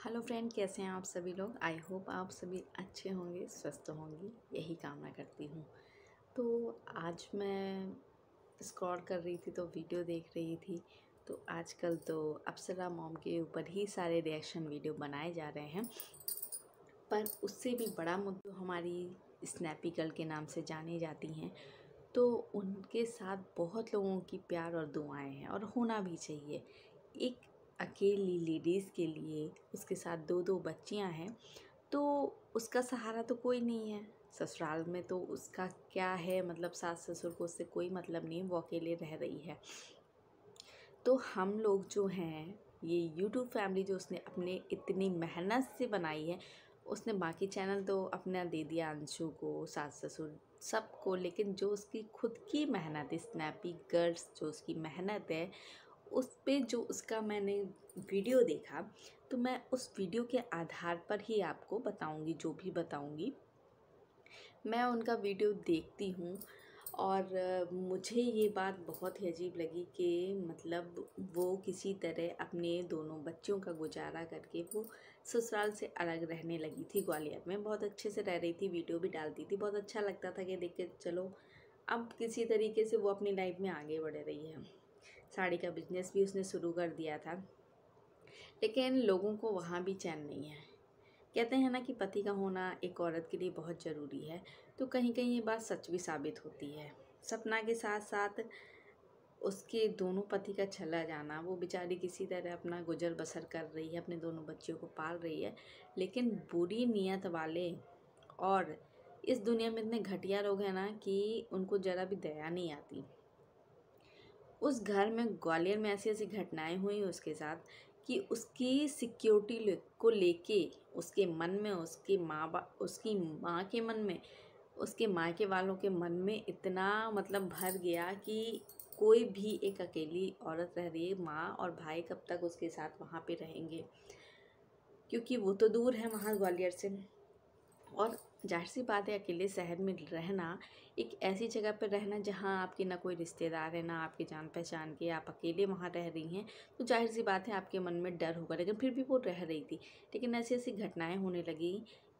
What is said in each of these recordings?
Hello friend, कैसे हैं आप सभी लोग। आई होप आप सभी अच्छे होंगे, स्वस्थ होंगे, यही कामना करती हूँ। तो आज मैं स्क्रॉल कर रही थी तो वीडियो देख रही थी। तो आजकल तो अप्सरा मॉम के ऊपर ही सारे रिएक्शन वीडियो बनाए जा रहे हैं, पर उससे भी बड़ा मुद्दा हमारी स्नैपी गर्ल के नाम से जानी जाती हैं। तो उनके साथ बहुत लोगों की प्यार और दुआएं हैं और होना भी चाहिए। एक अकेली लेडीज़ के लिए उसके साथ दो दो बच्चियां हैं, तो उसका सहारा तो कोई नहीं है। ससुराल में तो उसका क्या है, मतलब सास ससुर को उससे कोई मतलब नहीं है, वो अकेले रह रही है। तो हम लोग जो हैं, ये यूट्यूब फैमिली जो उसने अपने इतनी मेहनत से बनाई है, उसने बाकी चैनल तो अपना दे दिया अंशु को, सास ससुर सबको, लेकिन जो उसकी खुद की मेहनत है, स्नैपी गर्ल्स जो उसकी मेहनत है, उस पे जो उसका मैंने वीडियो देखा, तो मैं उस वीडियो के आधार पर ही आपको बताऊंगी, जो भी बताऊंगी। मैं उनका वीडियो देखती हूँ और मुझे ये बात बहुत ही अजीब लगी कि मतलब वो किसी तरह अपने दोनों बच्चों का गुजारा करके वो ससुराल से अलग रहने लगी थी। ग्वालियर में बहुत अच्छे से रह रही थी, वीडियो भी डालती थी, बहुत अच्छा लगता था कि देख के चलो अब किसी तरीके से वो अपनी लाइफ में आगे बढ़ रही है। साड़ी का बिजनेस भी उसने शुरू कर दिया था, लेकिन लोगों को वहाँ भी चैन नहीं है। कहते हैं ना कि पति का होना एक औरत के लिए बहुत ज़रूरी है, तो कहीं कहीं ये बात सच भी साबित होती है। सपना के साथ साथ उसके दोनों पति का चला जाना, वो बेचारी किसी तरह अपना गुजर बसर कर रही है, अपने दोनों बच्चियों को पाल रही है, लेकिन बुरी नीयत वाले और इस दुनिया में इतने घटिया लोग हैं ना कि उनको ज़रा भी दया नहीं आती। उस घर में ग्वालियर में ऐसी ऐसी घटनाएं हुई उसके साथ कि उसकी सिक्योरिटी को लेके उसके मन में, उसकी माँ के मन में, उसके मायके वालों के मन में इतना मतलब भर गया कि कोई भी एक अकेली औरत रह रही है, माँ और भाई कब तक उसके साथ वहाँ पे रहेंगे, क्योंकि वो तो दूर है वहाँ ग्वालियर से। और जाहिर सी बात है, अकेले शहर में रहना, एक ऐसी जगह पर रहना जहाँ आपके ना कोई रिश्तेदार है, ना आपके जान पहचान के, आप अकेले वहाँ रह रही हैं, तो जाहिर सी बात है आपके मन में डर होगा। लेकिन फिर भी वो रह रही थी। लेकिन ऐसी ऐसी घटनाएं होने लगी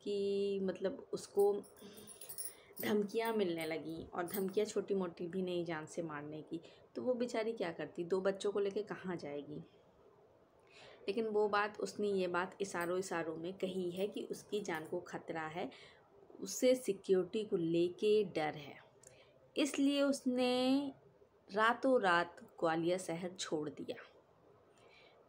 कि मतलब उसको धमकियाँ मिलने लगी, और धमकियाँ छोटी मोटी भी नहीं, जान से मारने की। तो वो बेचारी क्या करती, दो बच्चों को लेके कहाँ जाएगी। लेकिन वो बात, उसने ये बात इशारों इशारों में कही है कि उसकी जान को खतरा है, उसे सिक्योरिटी को लेके डर है, इसलिए उसने रातों रात ग्वालियर शहर छोड़ दिया।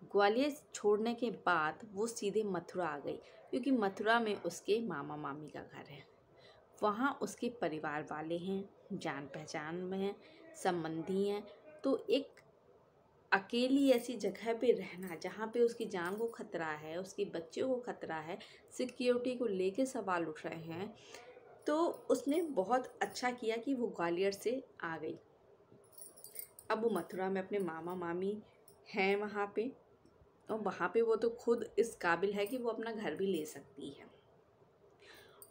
ग्वालियर छोड़ने के बाद वो सीधे मथुरा आ गई, क्योंकि मथुरा में उसके मामा मामी का घर है। वहाँ उसके परिवार वाले हैं, जान पहचान में हैं, संबंधी हैं। तो एक अकेली ऐसी जगह पे रहना जहाँ पे उसकी जान को खतरा है, उसके बच्चों को खतरा है, सिक्योरिटी को लेके सवाल उठ रहे हैं, तो उसने बहुत अच्छा किया कि वो ग्वालियर से आ गई। अब वो मथुरा में अपने मामा मामी हैं वहाँ पे, और वहाँ पे वो तो खुद इस काबिल है कि वो अपना घर भी ले सकती है।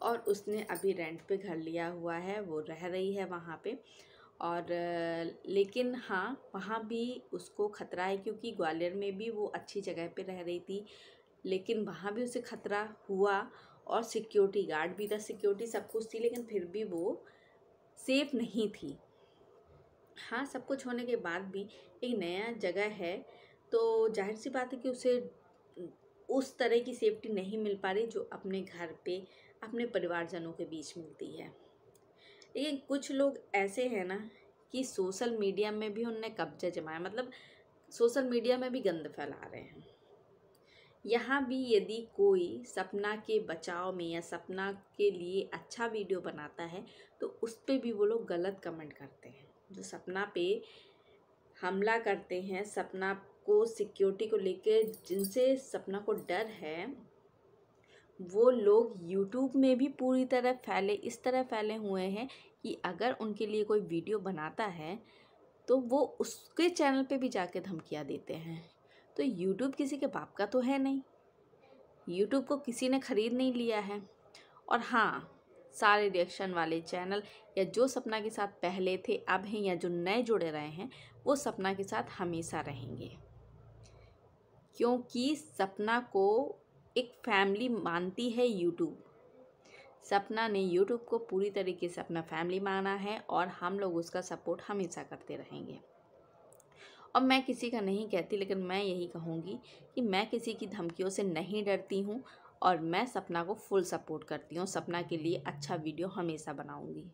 और उसने अभी रेंट पे घर लिया हुआ है, वो रह रही है वहाँ पे। और लेकिन हाँ, वहाँ भी उसको खतरा है, क्योंकि ग्वालियर में भी वो अच्छी जगह पे रह रही थी, लेकिन वहाँ भी उसे खतरा हुआ। और सिक्योरिटी गार्ड भी था, सिक्योरिटी सब कुछ थी, लेकिन फिर भी वो सेफ नहीं थी। हाँ, सब कुछ होने के बाद भी एक नया जगह है, तो जाहिर सी बात है कि उसे उस तरह की सेफ्टी नहीं मिल पा रही जो अपने घर पे अपने परिवारजनों के बीच मिलती है। लेकिन कुछ लोग ऐसे हैं ना कि सोशल मीडिया में भी उनने कब्जा जमाया, मतलब सोशल मीडिया में भी गंद फैला रहे हैं। यहाँ भी यदि कोई सपना के बचाव में या सपना के लिए अच्छा वीडियो बनाता है, तो उस पर भी वो लोग गलत कमेंट करते हैं। जो सपना पे हमला करते हैं, सपना को सिक्योरिटी को लेके, जिनसे सपना को डर है, वो लोग यूट्यूब में भी पूरी तरह फैले, इस तरह फैले हुए हैं कि अगर उनके लिए कोई वीडियो बनाता है तो वो उसके चैनल पे भी जाके धमकियाँ देते हैं। तो यूट्यूब किसी के बाप का तो है नहीं, यूट्यूब को किसी ने ख़रीद नहीं लिया है। और हाँ, सारे रिएक्शन वाले चैनल या जो सपना के साथ पहले थे, अब हैं, या जो नए जुड़े रहे हैं, वो सपना के साथ हमेशा रहेंगे, क्योंकि सपना को एक फैमिली मानती है यूट्यूब। सपना ने यूट्यूब को पूरी तरीके से अपना फैमिली माना है और हम लोग उसका सपोर्ट हमेशा करते रहेंगे। और मैं किसी का नहीं कहती, लेकिन मैं यही कहूँगी कि मैं किसी की धमकियों से नहीं डरती हूँ और मैं सपना को फुल सपोर्ट करती हूँ। सपना के लिए अच्छा वीडियो हमेशा बनाऊँगी,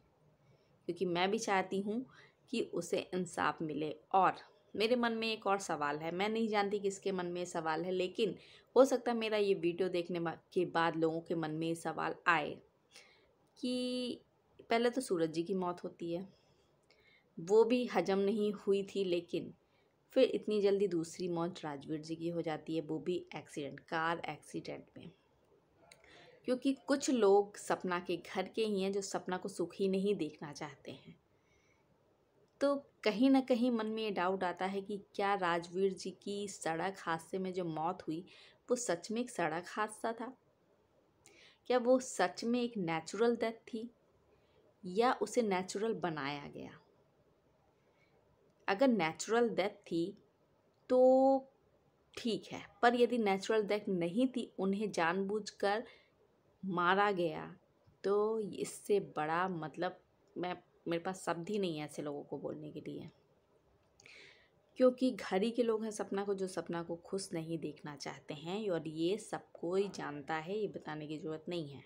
क्योंकि मैं भी चाहती हूँ कि उसे इंसाफ मिले। और मेरे मन में एक और सवाल है, मैं नहीं जानती किसके मन में सवाल है, लेकिन हो सकता है मेरा ये वीडियो देखने के बाद लोगों के मन में ये सवाल आए कि पहले तो सूरज जी की मौत होती है, वो भी हजम नहीं हुई थी, लेकिन फिर इतनी जल्दी दूसरी मौत राजवीर जी की हो जाती है, वो भी एक्सीडेंट, कार एक्सीडेंट में। क्योंकि कुछ लोग सपना के घर के ही हैं जो सपना को सुखी नहीं देखना चाहते हैं। तो कहीं ना कहीं मन में ये डाउट आता है कि क्या राजवीर जी की सड़क हादसे में जो मौत हुई वो सच में एक सड़क हादसा था? क्या वो सच में एक नेचुरल डेथ थी या उसे नेचुरल बनाया गया? अगर नेचुरल डेथ थी तो ठीक है, पर यदि नेचुरल डेथ नहीं थी, उन्हें जानबूझकर मारा गया, तो इससे बड़ा मतलब मेरे पास शब्द ही नहीं है ऐसे लोगों को बोलने के लिए। क्योंकि घर ही के लोग हैं सपना को, जो सपना को खुश नहीं देखना चाहते हैं, और ये सब कोई जानता है, ये बताने की ज़रूरत नहीं है।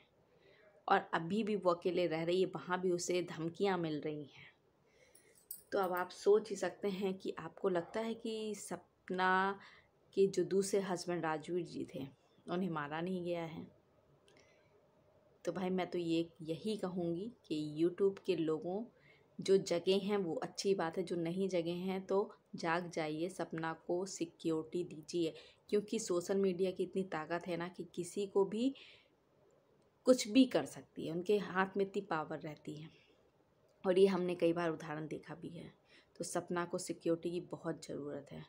और अभी भी वो अकेले रह रही है, वहाँ भी उसे धमकियाँ मिल रही हैं। तो अब आप सोच ही सकते हैं कि आपको लगता है कि सपना के जो दूसरे हस्बैंड राजवीर जी थे उन्हें मारा नहीं गया है? तो भाई मैं तो यही कहूँगी कि यूट्यूब के लोगों, जो जगह हैं वो अच्छी बात है, जो नहीं जगह हैं तो जाग जाइए, सपना को सिक्योरिटी दीजिए। क्योंकि सोशल मीडिया की इतनी ताकत है ना कि किसी को भी कुछ भी कर सकती है, उनके हाथ में इतनी पावर रहती है, और ये हमने कई बार उदाहरण देखा भी है। तो सपना को सिक्योरिटी की बहुत ज़रूरत है।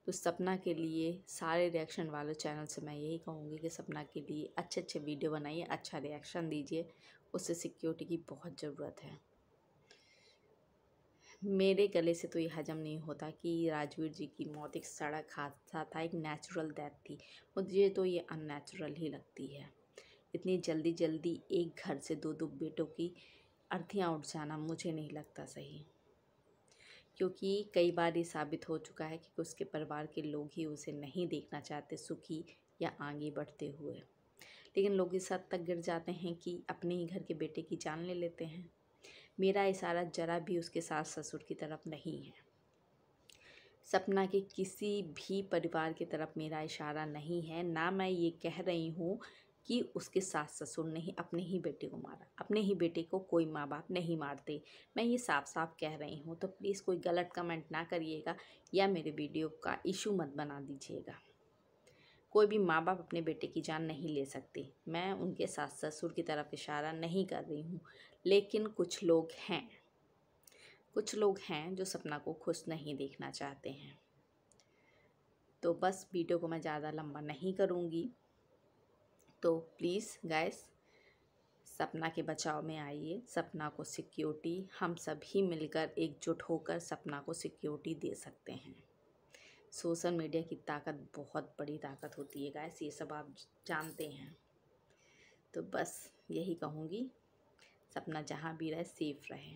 तो सपना के लिए सारे रिएक्शन वाले चैनल से मैं यही कहूँगी कि सपना के लिए अच्छे अच्छे वीडियो बनाइए, अच्छा रिएक्शन दीजिए, उससे सिक्योरिटी की बहुत ज़रूरत है। मेरे गले से तो ये हजम नहीं होता कि राजवीर जी की मौत एक सड़क हादसा था, एक नेचुरल डेथ थी। मुझे तो ये अननेचुरल ही लगती है। इतनी जल्दी जल्दी एक घर से दो दो बेटों की अर्थियाँ उठ जाना मुझे नहीं लगता सही। क्योंकि कई बार ये साबित हो चुका है कि उसके परिवार के लोग ही उसे नहीं देखना चाहते सुखी या आगे बढ़ते हुए, लेकिन लोग इस हद तक गिर जाते हैं कि अपने ही घर के बेटे की जान ले लेते हैं। मेरा इशारा जरा भी उसके सास ससुर की तरफ नहीं है, सपना के किसी भी परिवार की तरफ मेरा इशारा नहीं है। ना मैं ये कह रही हूँ कि उसके सास ससुर ने ही अपने ही बेटे को मारा, अपने ही बेटे को कोई माँ बाप नहीं मारते, मैं ये साफ साफ कह रही हूँ। तो प्लीज़ कोई गलत कमेंट ना करिएगा या मेरे वीडियो का इशू मत बना दीजिएगा। कोई भी माँ बाप अपने बेटे की जान नहीं ले सकते, मैं उनके सास ससुर की तरफ इशारा नहीं कर रही हूँ। लेकिन कुछ लोग हैं जो सपना को खुश नहीं देखना चाहते हैं। तो बस वीडियो को मैं ज़्यादा लंबा नहीं करूँगी। तो प्लीज़ गाइस, सपना के बचाव में आइए, सपना को सिक्योरिटी, हम सभी मिलकर एकजुट होकर सपना को सिक्योरिटी दे सकते हैं। सोशल मीडिया की ताकत बहुत बड़ी ताकत होती है गाइस, ये सब आप जानते हैं। तो बस यही कहूँगी, सपना जहाँ भी रहे सेफ़ रहे।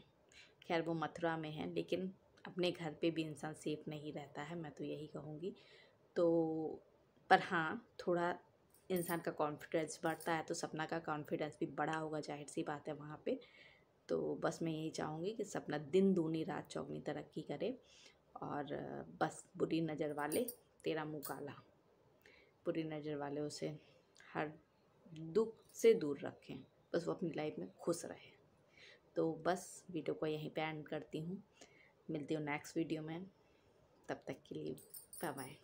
खैर वो मथुरा में है, लेकिन अपने घर पे भी इंसान सेफ़ नहीं रहता है, मैं तो यही कहूँगी। तो पर हाँ, थोड़ा इंसान का कॉन्फिडेंस बढ़ता है तो सपना का कॉन्फिडेंस भी बढ़ा होगा, जाहिर सी बात है वहाँ पे। तो बस मैं यही चाहूँगी कि सपना दिन दूनी रात चौगुनी तरक्की करे, और बस बुरी नज़र वाले तेरा मुँह काला, बुरी नज़र वाले उसे हर दुख से दूर रखें, बस वो अपनी लाइफ में खुश रहे। तो बस वीडियो को यहीं पे एंड करती हूँ, मिलती हूँ नेक्स्ट वीडियो में, तब तक के लिए बाय बाय।